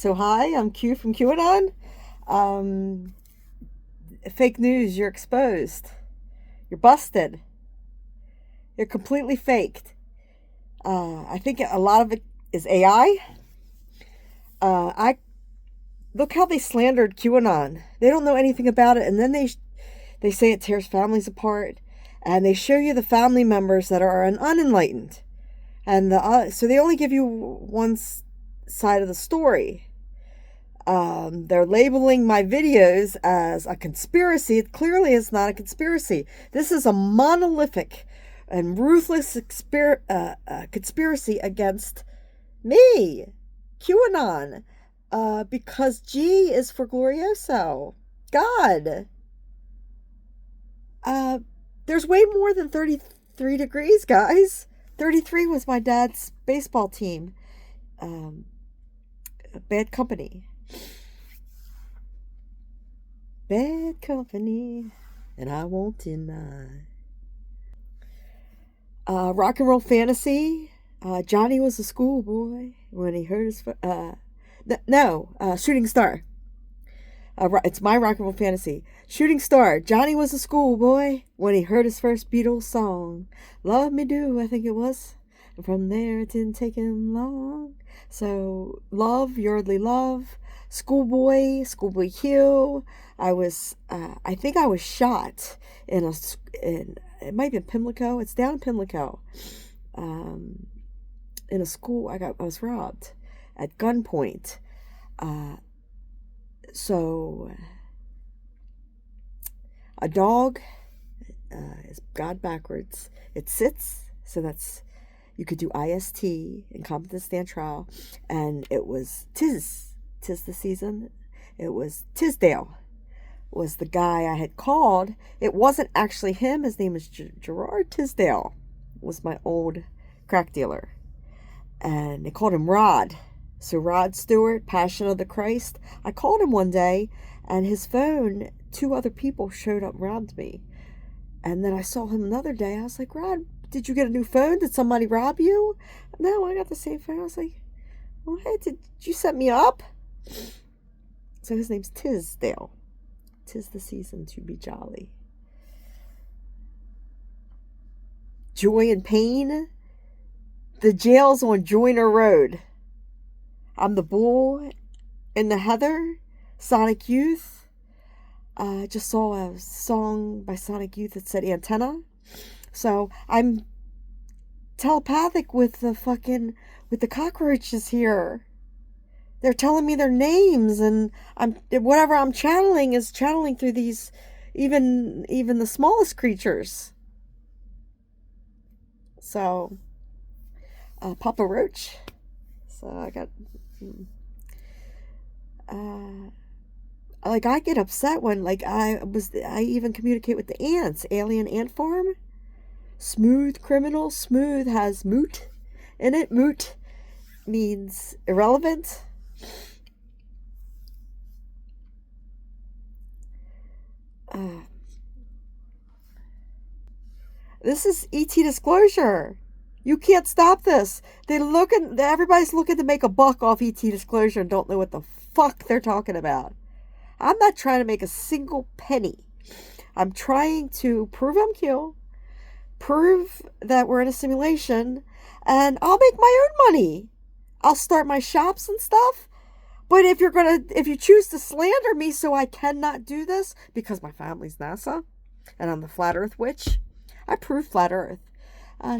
So hi, I'm Q from QAnon. Um, Fake news, you're exposed. You're busted. You're completely faked. I think a lot of it is AI. I look how they slandered QAnon. They don't know anything about it, and then they say it tears families apart, and they show you the family members that are unenlightened, and so they only give you one side of the story. They're labeling my videos as a conspiracy. It clearly is not a conspiracy. This is a monolithic and ruthless conspiracy against me, QAnon, because G is for Glorioso, God. There's way more than 33 degrees, guys. 33 was my dad's baseball team. Bad company. Bad company, and I won't deny. Rock and roll fantasy. Johnny was a schoolboy when he heard his Shooting Star. It's my rock and roll fantasy. Shooting Star. Johnny was a schoolboy when he heard his first Beatles song. Love Me Do, I think it was. And from there it didn't take him long. So love, Yardley Love, Schoolboy Q. I think I was shot in it might be in Pimlico. It's down in Pimlico. In a school, I was robbed at gunpoint. So a dog is God backwards. It sits, so that's, you could do IST, incompetent stand trial, and it was tis the season. It was Tisdale was the guy I had called. It wasn't actually him. His name is Gerard Tisdale. Was my old crack dealer, and they called him Rod. So Rod Stewart, Passion of the Christ. I called him one day, and his phone, 2 other people showed up and robbed me. And then I saw him another day. I was like, Rod, did you get a new phone? Did somebody rob you? No, I got the same phone. I was like, well, hey, did you set me up? So his name's Tisdale. 'Tis the season to be jolly. Joy and Pain. The jail's on Joyner Road. I'm the bull in the heather. Sonic Youth. I just saw a song by Sonic Youth that said antenna. So I'm telepathic with the cockroaches here. They're telling me their names, and whatever I'm channeling is channeling through these, even the smallest creatures. So, Papa Roach. So I got, I get upset when, I even communicate with the ants, alien ant farm. Smooth criminal. Smooth has moot in it. Moot means irrelevant. This is ET Disclosure. You can't stop this. Everybody's looking to make a buck off ET Disclosure and don't know what the fuck they're talking about. I'm not trying to make a single penny. I'm trying to prove I'm Q, prove that we're in a simulation, and I'll make my own money. I'll start my shops and stuff. But if you choose to slander me so I cannot do this because my family's NASA and I'm the Flat Earth Witch, I prove Flat Earth.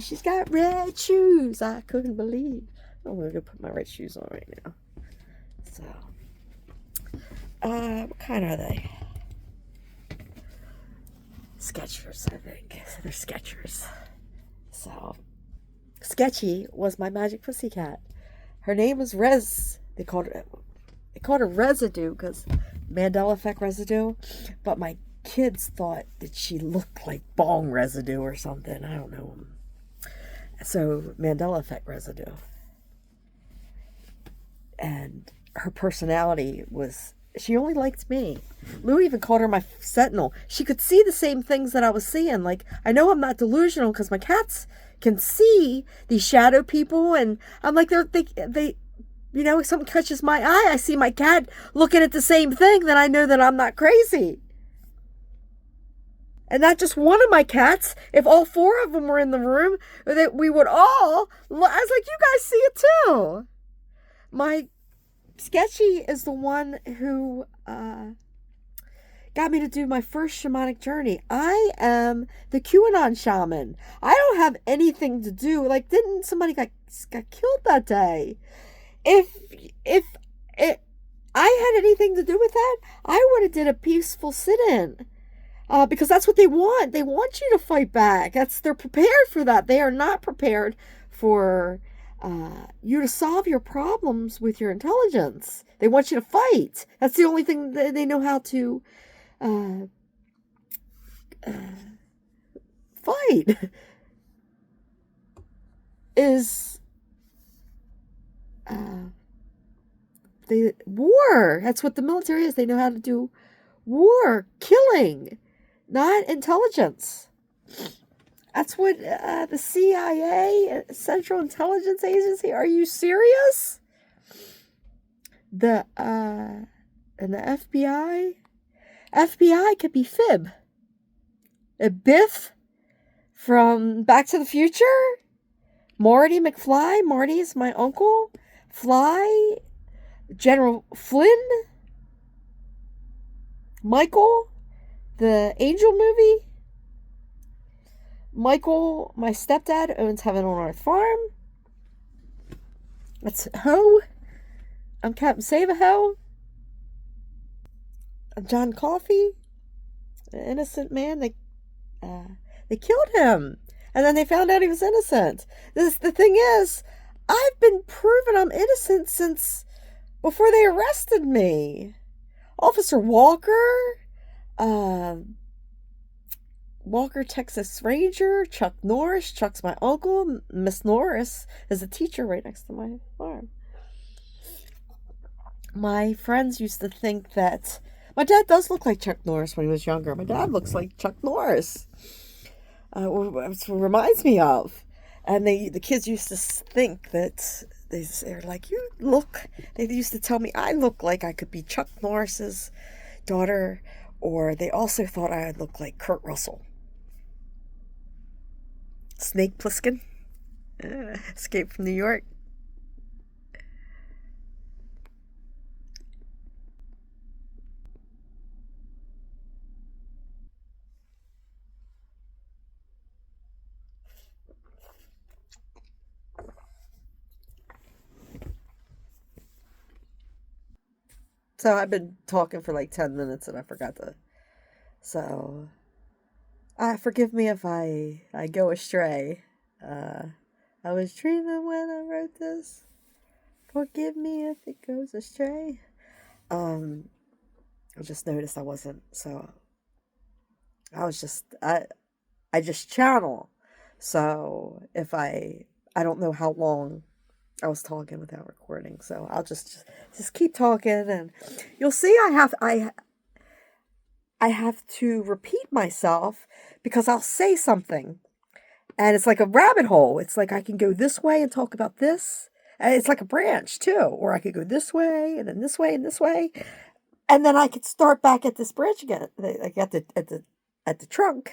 She's got red shoes. I couldn't believe. I'm going to go put my red shoes on right now. So, what kind are they? Skechers, I think. They're Skechers. So, Sketchy was my magic pussycat. Her name was Rez. They called her Residue because Mandela effect residue. But my kids thought that she looked like bong residue or something. I don't know. So Mandela effect residue. And her personality was, she only liked me. Lou even called her my sentinel. She could see the same things that I was seeing. Like, I know I'm not delusional because my cats can see these shadow people, and I'm like, something catches my eye, I see my cat looking at the same thing, then I know that I'm not crazy. And not just one of my cats. If all four of them were in the room, that we would all, I was like, you guys see it too. My Sketchy is the one who got me to do my first shamanic journey. I am the QAnon shaman. I don't have anything to do. Like, didn't somebody got killed that day? If I had anything to do with that, I would have did a peaceful sit-in. Because that's what they want. They want you to fight back. They're prepared for that. They are not prepared for you to solve your problems with your intelligence. They want you to fight. That's the only thing they know how to fight. Is war. That's what the military is. They know how to do war, killing, not intelligence. That's what the CIA, Central Intelligence Agency. Are you serious? And the FBI could be Fib. Biff from Back to the Future. Marty McFly. Marty is my uncle. Fly. General Flynn. Michael, the Angel movie. Michael, my stepdad, owns Heaven on Earth Farm. That's Ho. I'm Captain Save-A-Ho. I'm John Coffey, an innocent man. They killed him, and then they found out he was innocent. The thing is, I've been proven I'm innocent since before they arrested me. Officer Walker, Walker, Texas Ranger, Chuck Norris. Chuck's my uncle. Miss Norris is a teacher right next to my farm. My friends used to think that my dad does look like Chuck Norris when he was younger. My dad looks like Chuck Norris. That's what reminds me of. And the kids used to think that they're like, they used to tell me I look like I could be Chuck Norris's daughter, or they also thought I would look like Kurt Russell. Snake Plissken, Escape from New York. So I've been talking for like 10 minutes and I forgot to. So, forgive me if I go astray. I was dreaming when I wrote this. Forgive me if it goes astray. I just noticed I wasn't. So, I just channel. So, if I don't know how long I was talking without recording, so I'll just keep talking, and you'll see I have to repeat myself because I'll say something, and it's like a rabbit hole. It's like I can go this way and talk about this, and it's like a branch too, or I could go this way and then this way and this way, and then I could start back at this branch again, like at the trunk.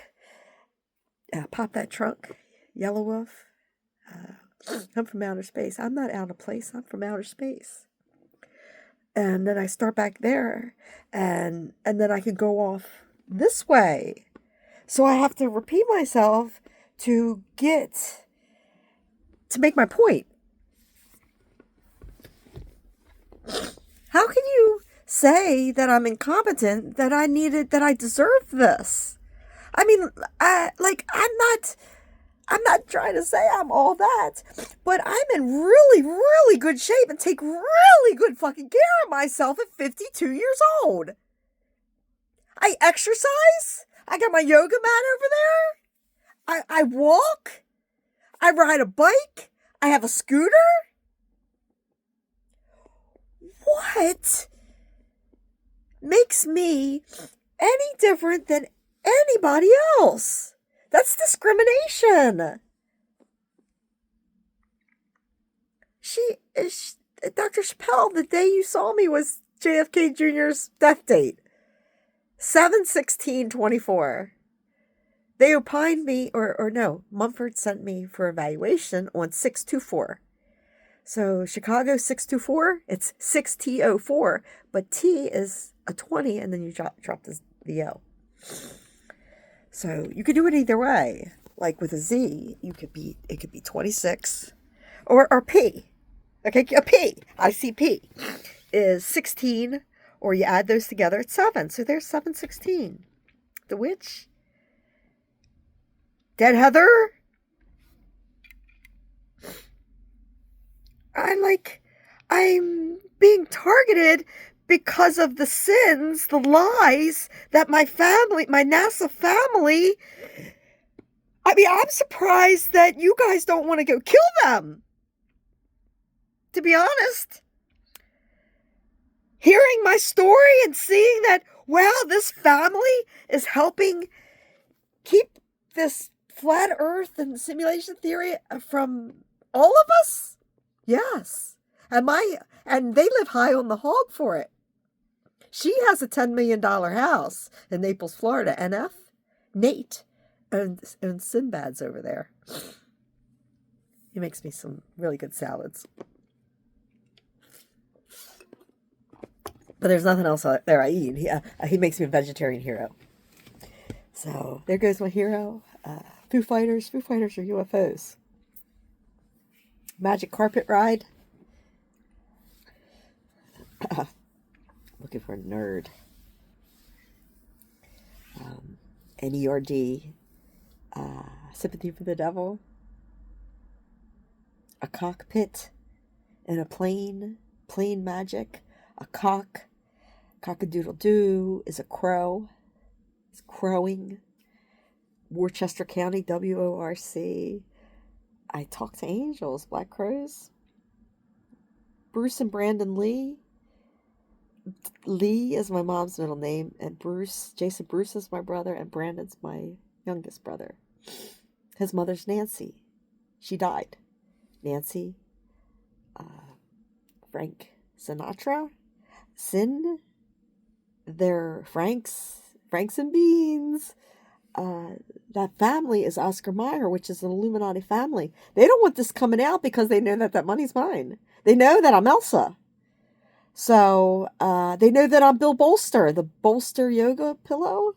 Pop that trunk, Yellow Wolf. I'm from outer space. I'm not out of place. I'm from outer space. And then I start back there, and then I can go off this way. So I have to repeat myself to make my point. How can you say that I'm incompetent, that I deserve this? I mean, I'm not trying to say I'm all that, but I'm in really, really good shape and take really good fucking care of myself at 52 years old. I exercise. I got my yoga mat over there. I walk. I ride a bike. I have a scooter. What makes me any different than anybody else? That's discrimination. Dr. Chappelle, the day you saw me was JFK Jr.'s death date. 7/16/24. They opined me, or no, Mumford sent me for evaluation on 6/24. So Chicago 6/24, it's 6T04, but T is a 20, and then you drop the O. So you could do it either way. Like with a Z, it could be 26, or P. Okay, a P. I see P is 16, or you add those together, it's 7. So there's 7/16. The witch. Dead Heather. I'm being targeted because of the sins, the lies that my NASA family. I mean, I'm surprised that you guys don't want to go kill them. To be honest. Hearing my story and seeing that, wow, this family is helping keep this flat earth and simulation theory from all of us? Yes. And they live high on the hog for it. She has a $10 million house in Naples, Florida. NF, Nate, owns Sinbad's over there. He makes me some really good salads. But there's nothing else there I eat. He makes me a vegetarian hero. So there goes my hero. Foo Fighters. Foo Fighters are UFOs. Magic carpet ride. Looking for a nerd. NERD. Sympathy for the Devil. A cockpit in a plane. Plane magic. A cock. Cock-a-doodle-doo is a crow. It's crowing. Worcester County, WORC. I talk to angels, Black Crows. Bruce and Brandon Lee. Lee is my mom's middle name, and Jason Bruce is my brother, and Brandon's my youngest brother. His mother's Nancy. She died. Nancy. Frank Sinatra. Sin. They're Franks and Beans. That family is Oscar Mayer, which is an Illuminati family. They don't want this coming out because they know that money's mine. They know that I'm Elsa. So, they know that I'm Bill Bolster, the Bolster yoga pillow.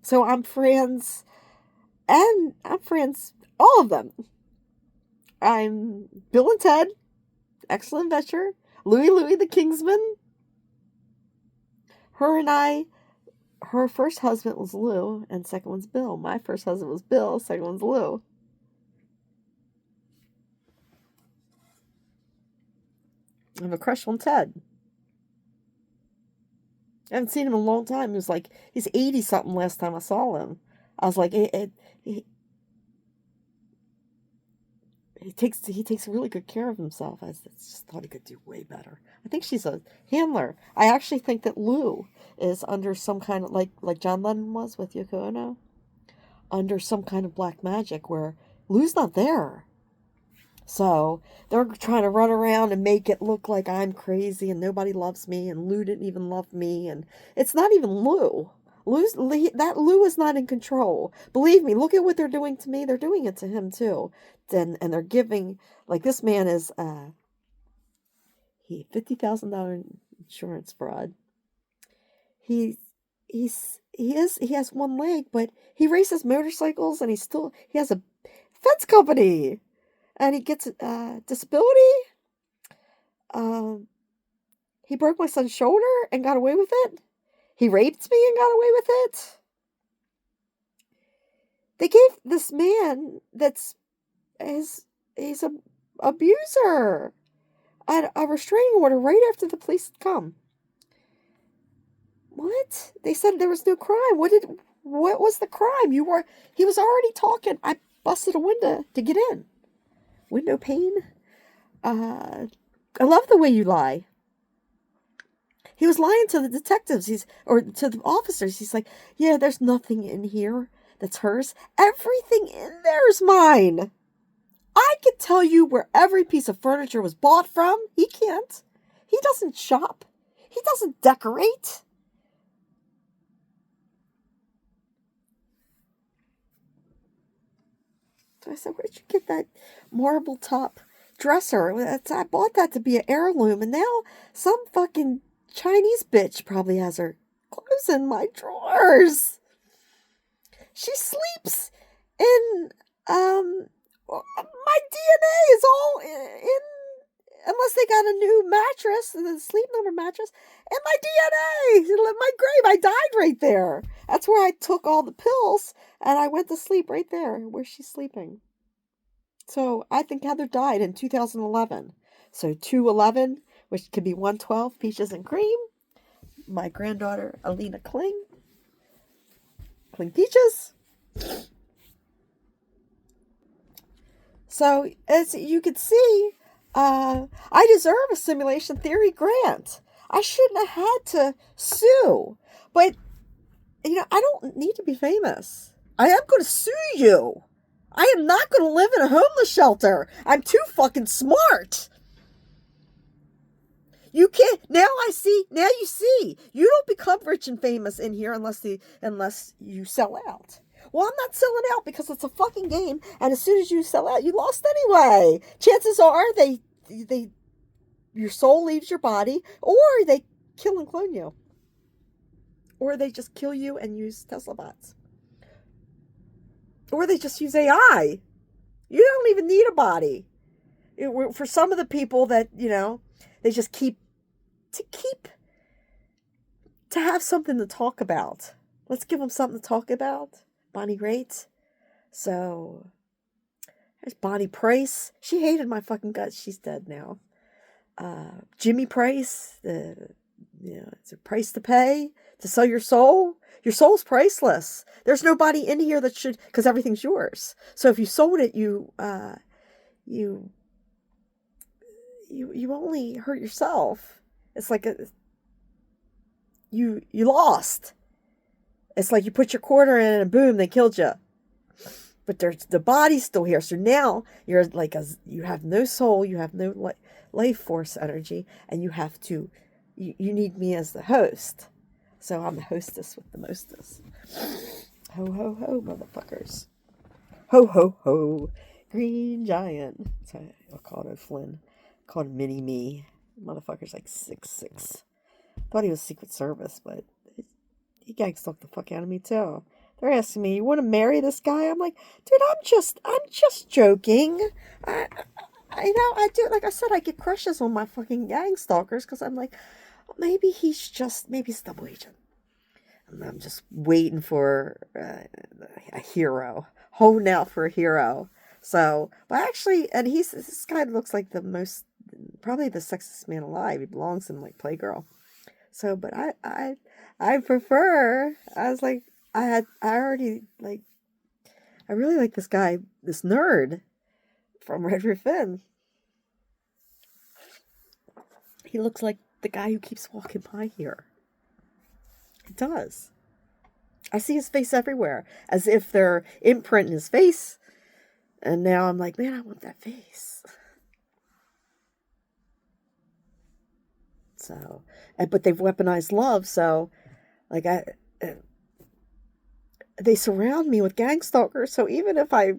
So I'm friends, all of them. I'm Bill and Ted, Excellent Adventure, Louie the Kingsman. Her first husband was Lou, and second one's Bill. My first husband was Bill, second one's Lou. I have a crush on Ted. I haven't seen him in a long time. He's 80-something last time I saw him. I was like, he takes really good care of himself. I just thought he could do way better. I think she's a handler. I actually think that Lou is under some kind of, like John Lennon was with Yoko Ono, under some kind of black magic where Lou's not there. So they're trying to run around and make it look like I'm crazy and nobody loves me and Lou didn't even love me. And it's not even Lou. That Lou is not in control. Believe me, look at what they're doing to me. They're doing it to him too. And they're giving, like, this man is $50,000 insurance fraud. He has one leg, but he races motorcycles and he has a fence company. And he gets disability. He broke my son's shoulder and got away with it. He raped me and got away with it. They gave this man he's a abuser a restraining order right after the police had come. What? They said there was no crime. What was the crime? He was already talking. I busted a window to get in. Window pane. I love the way you lie. He was lying to the detectives, or to the officers. He's like, yeah, there's nothing in here that's hers. Everything in there is mine. I could tell you where every piece of furniture was bought from. He can't. He doesn't shop. He doesn't decorate. So I said, where'd you get that marble top dresser? I bought that to be an heirloom, and now some fucking Chinese bitch probably has her clothes in my drawers. She sleeps in, my DNA is all in, unless they got a new mattress, the sleep number mattress, and my DNA, my grave, I died right there. That's where I took all the pills, and I went to sleep right there where she's sleeping. So I think Heather died in 2011. So 211, which could be 112, peaches and cream. My granddaughter, Alina Kling Peaches. So as you can see, I deserve a simulation theory grant. I shouldn't have had to sue. But, I don't need to be famous. I am going to sue you. I am not going to live in a homeless shelter. I'm too fucking smart. You can't. Now you see. You don't become rich and famous in here unless you sell out. Well, I'm not selling out because it's a fucking game, and as soon as you sell out, you lost anyway. Chances are your soul leaves your body, or they kill and clone you. Or they just kill you and use Tesla bots. Or they just use AI. You don't even need a body. For some of the people that, they just keep to have something to talk about. Let's give them something to talk about. Bonnie Raitt. So, there's Bonnie Price. She hated my fucking guts. She's dead now. Jimmy Price. It's a price to pay to sell your soul. Your soul's priceless. There's nobody in here that should, because everything's yours. So if you sold it, you only hurt yourself. It's like you lost. It's like you put your quarter in and boom, they killed you. But the body's still here. So now you're like you have no soul, you have no life force energy, and you have to. You need me as the host. So I'm the hostess with the mostest. Ho, ho, ho, motherfuckers. Ho, ho, ho. Green Giant. So I'll call it Flynn. Called him Mini-Me. Motherfucker's like 6'6". Thought he was Secret Service, but he gang-stalked the fuck out of me too. They're asking me, you want to marry this guy? I'm like, dude, I'm just joking. I do, like I said, I get crushes on my fucking gang stalkers because I'm like, maybe he's a double agent. And I'm just waiting for a hero, holding out for a hero. So, but actually, and this guy looks like probably the sexiest man alive. He belongs in like Playgirl. So, but I prefer. I was like, I really like this guy, this nerd from Red Roof Inn. He looks like the guy who keeps walking by here. It does. I see his face everywhere, as if they're imprinting his face. And now I'm like, man, I want that face. So, but they've weaponized love, so, like, they surround me with gang stalkers, so even if I